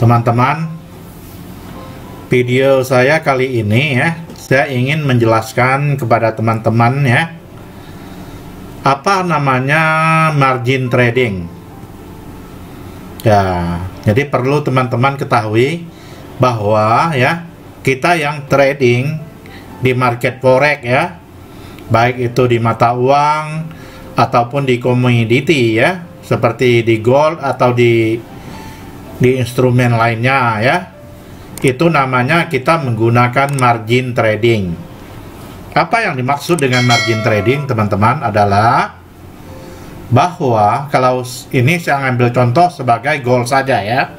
Teman-teman, video saya kali ini ya, saya ingin menjelaskan kepada teman-teman ya, apa namanya margin trading. Ya, jadi perlu teman-teman ketahui bahwa ya, kita yang trading di market forex ya, baik itu di mata uang ataupun di komoditi ya, seperti di gold atau di instrumen lainnya ya, itu namanya kita menggunakan margin trading. Apa yang dimaksud dengan margin trading teman-teman adalah bahwa kalau ini saya ngambil contoh sebagai gold saja ya.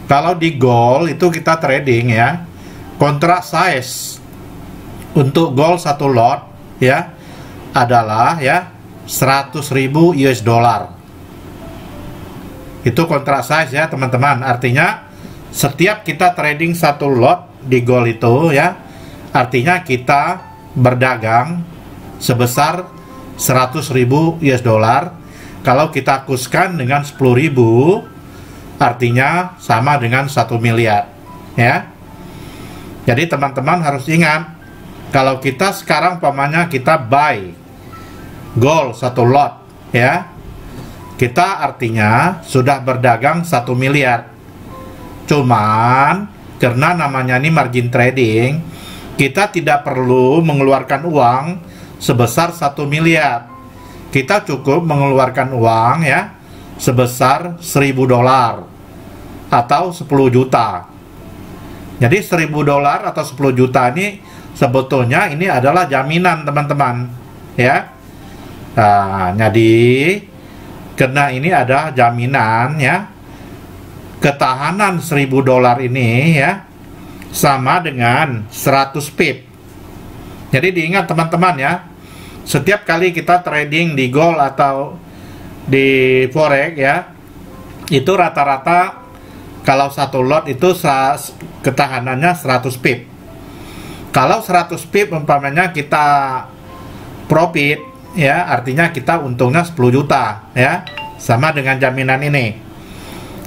Kalau di gold itu kita trading ya, kontrak size untuk gold satu lot ya adalah ya 100.000 US dollar. Itu kontrak size ya teman-teman. Artinya setiap kita trading satu lot di gold itu ya, artinya kita berdagang sebesar 100.000 US dollar. Kalau kita kuskan dengan 10.000, artinya sama dengan 1 miliar ya. Jadi teman-teman harus ingat, kalau kita sekarang umpamanya kita buy gold satu lot ya, kita artinya sudah berdagang 1 miliar. Cuman karena namanya ini margin trading, kita tidak perlu mengeluarkan uang sebesar 1 miliar. Kita cukup mengeluarkan uang ya sebesar 1.000 dolar atau 10 juta. Jadi 1.000 dolar atau 10 juta ini sebetulnya ini adalah jaminan teman-teman ya. Nah, jadi karena ini ada jaminan ya, ketahanan 1.000 dolar ini ya sama dengan 100 pip. Jadi diingat teman-teman ya, setiap kali kita trading di gold atau di forex ya, itu rata-rata kalau satu lot itu ketahanannya 100 pip. Kalau 100 pip umpamanya kita profit ya, artinya kita untungnya 10 juta ya, sama dengan jaminan ini.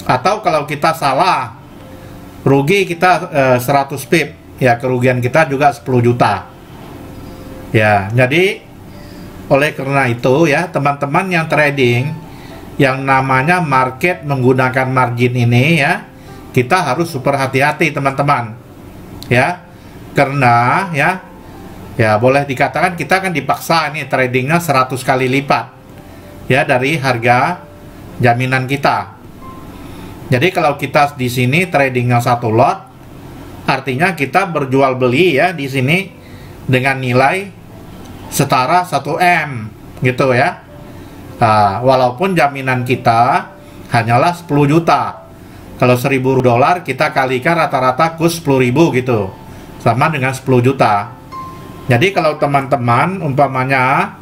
Atau kalau kita salah, rugi kita 100 pip ya, kerugian kita juga 10 juta ya. Jadi oleh karena itu ya, teman-teman yang trading yang namanya market menggunakan margin ini ya, kita harus super hati-hati teman-teman ya. Karena ya boleh dikatakan kita kan dipaksa nih tradingnya 100 kali lipat ya dari harga jaminan kita. Jadi kalau kita di sini tradingnya satu lot, artinya kita berjual beli ya di sini dengan nilai setara 1M gitu ya. Nah, walaupun jaminan kita hanyalah 10 juta. Kalau 1.000 dolar kita kalikan rata-rata kurs 10.000 gitu, sama dengan 10 juta. Jadi kalau teman-teman umpamanya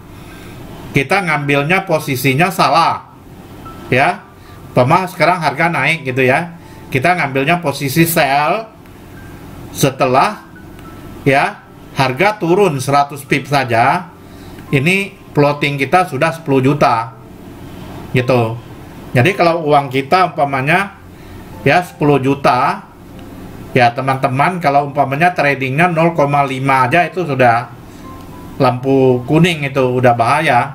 kita ngambilnya posisinya salah ya, sekarang harga naik gitu ya, kita ngambilnya posisi sell setelah ya harga turun 100 pip saja, ini floating kita sudah 10 juta gitu. Jadi kalau uang kita umpamanya ya 10 juta ya teman-teman, kalau umpamanya tradingnya 0,5 aja itu sudah lampu kuning, itu udah bahaya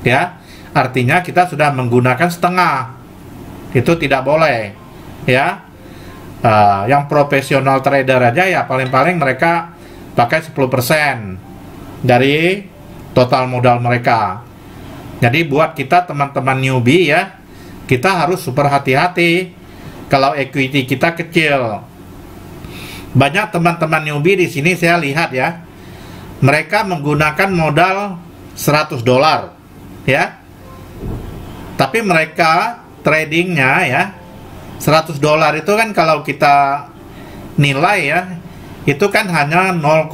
ya. Artinya kita sudah menggunakan setengah, itu tidak boleh ya. Yang profesional trader aja ya paling-paling mereka pakai 10% dari total modal mereka. Jadi buat kita teman-teman newbie ya, kita harus super hati-hati kalau equity kita kecil. Banyak teman-teman newbie di sini saya lihat ya, mereka menggunakan modal 100 dolar ya, tapi mereka tradingnya ya 100 dolar itu kan kalau kita nilai ya, itu kan hanya 0,1,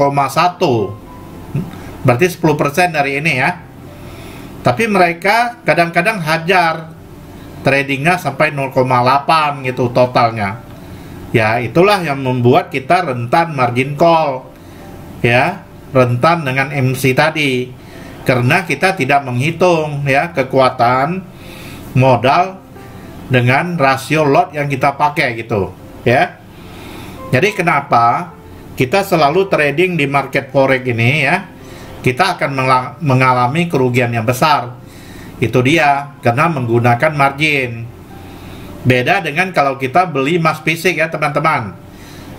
berarti 10% dari ini ya. Tapi mereka kadang-kadang hajar tradingnya sampai 0,8 gitu totalnya. Ya itulah yang membuat kita rentan margin call ya, rentan dengan MC tadi, karena kita tidak menghitung ya kekuatan modal dengan rasio lot yang kita pakai gitu ya. Jadi kenapa kita selalu trading di market forex ini ya, kita akan mengalami kerugian yang besar. Itu dia, karena menggunakan margin. Beda dengan kalau kita beli emas fisik ya teman-teman.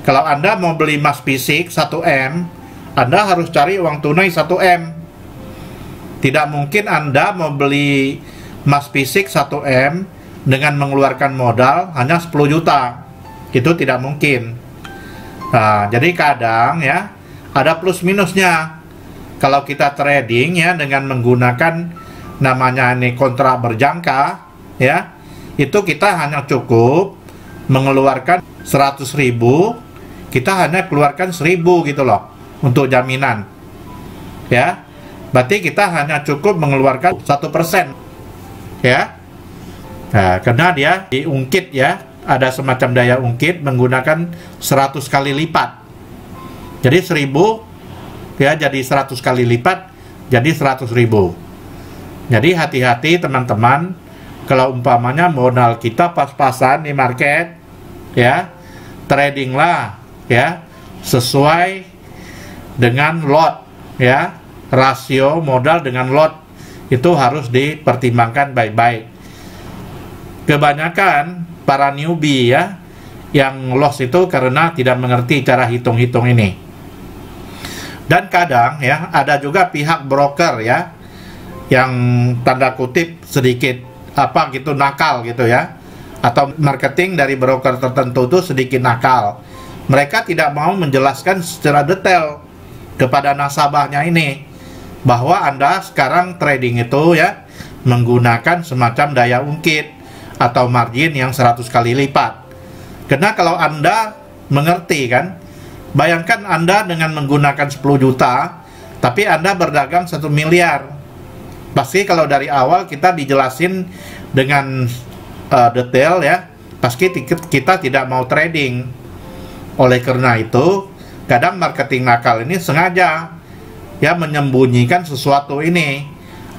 Kalau Anda mau beli emas fisik 1M, Anda harus cari uang tunai 1M. Tidak mungkin Anda mau beli emas fisik 1M dengan mengeluarkan modal hanya 10 juta. Itu tidak mungkin. Nah, jadi kadang ya ada plus minusnya. Kalau kita trading ya dengan menggunakan namanya ini kontrak berjangka ya, itu kita hanya cukup mengeluarkan 100.000, kita hanya keluarkan 1.000 gitu loh untuk jaminan ya. Berarti kita hanya cukup mengeluarkan 1% ya. Nah, karena dia diungkit ya, ada semacam daya ungkit menggunakan 100 kali lipat. Jadi 1.000 ya jadi 100 kali lipat jadi 100.000. Jadi hati-hati teman-teman, kalau umpamanya modal kita pas-pasan di market ya, tradinglah ya sesuai dengan lot ya, rasio modal dengan lot itu harus dipertimbangkan baik-baik. Kebanyakan para newbie ya yang loss itu karena tidak mengerti cara hitung-hitung ini. Dan kadang ya ada juga pihak broker ya yang tanda kutip sedikit apa gitu nakal gitu ya, atau marketing dari broker tertentu itu sedikit nakal. Mereka tidak mau menjelaskan secara detail kepada nasabahnya ini bahwa Anda sekarang trading itu ya menggunakan semacam daya ungkit atau margin yang 100 kali lipat. Karena kalau Anda mengerti kan, bayangkan Anda dengan menggunakan 10 juta tapi Anda berdagang 1 miliar. Pasti kalau dari awal kita dijelasin dengan detail ya, pasti kita tidak mau trading. Oleh karena itu, kadang marketing nakal ini sengaja ya menyembunyikan sesuatu ini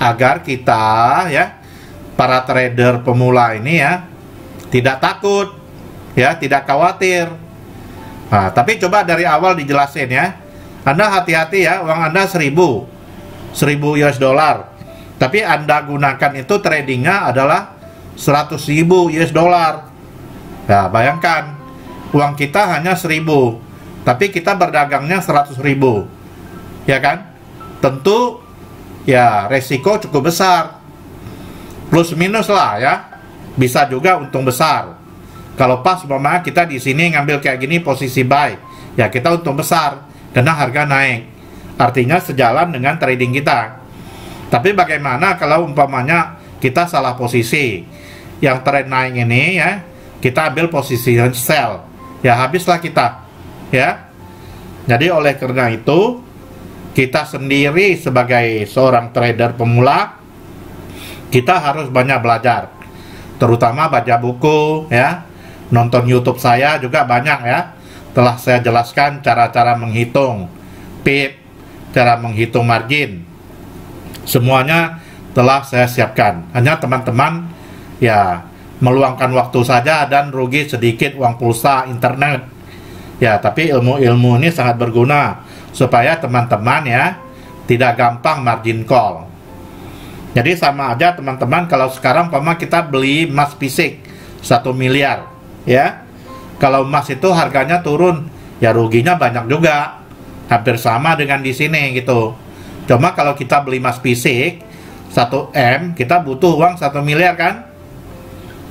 agar kita ya para trader pemula ini ya tidak takut ya, tidak khawatir. Nah, tapi coba dari awal dijelasin ya. Anda hati-hati ya, uang Anda 1.000 US dollar, tapi Anda gunakan itu tradingnya adalah 100.000 US dollar. Nah, bayangkan uang kita hanya 1.000, tapi kita berdagangnya 100.000, ya kan? Tentu ya resiko cukup besar. Plus minus lah ya, bisa juga untung besar. Kalau pas umpama kita di sini ngambil kayak gini posisi buy, ya kita untung besar karena harga naik. Artinya sejalan dengan trading kita. Tapi bagaimana kalau umpamanya kita salah posisi, yang trend naik ini ya kita ambil posisi sell, ya habislah kita ya. Jadi oleh karena itu kita sendiri sebagai seorang trader pemula, kita harus banyak belajar, terutama baca buku ya, nonton YouTube saya juga banyak ya, telah saya jelaskan cara-cara menghitung pip, cara menghitung margin, semuanya telah saya siapkan. Hanya teman-teman ya meluangkan waktu saja dan rugi sedikit uang pulsa internet ya, tapi ilmu-ilmu ini sangat berguna supaya teman-teman ya tidak gampang margin call. Jadi sama aja teman-teman, kalau sekarang kita beli emas fisik 1 miliar ya, kalau emas itu harganya turun ya ruginya banyak juga, hampir sama dengan di sini gitu. Cuma kalau kita beli emas fisik 1M, kita butuh uang 1 miliar kan.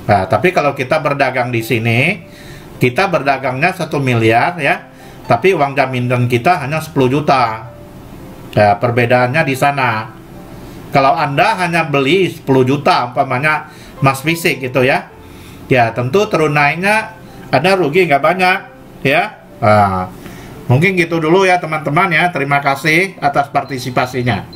Nah, tapi kalau kita berdagang di sini, kita berdagangnya 1 miliar ya, tapi uang jaminan kita hanya 10 juta. Ya, perbedaannya di sana. Kalau Anda hanya beli 10 juta umpamanya emas fisik gitu ya, ya tentu terus naiknya Anda rugi nggak banyak ya. Nah, mungkin gitu dulu ya teman-teman ya. Terima kasih atas partisipasinya.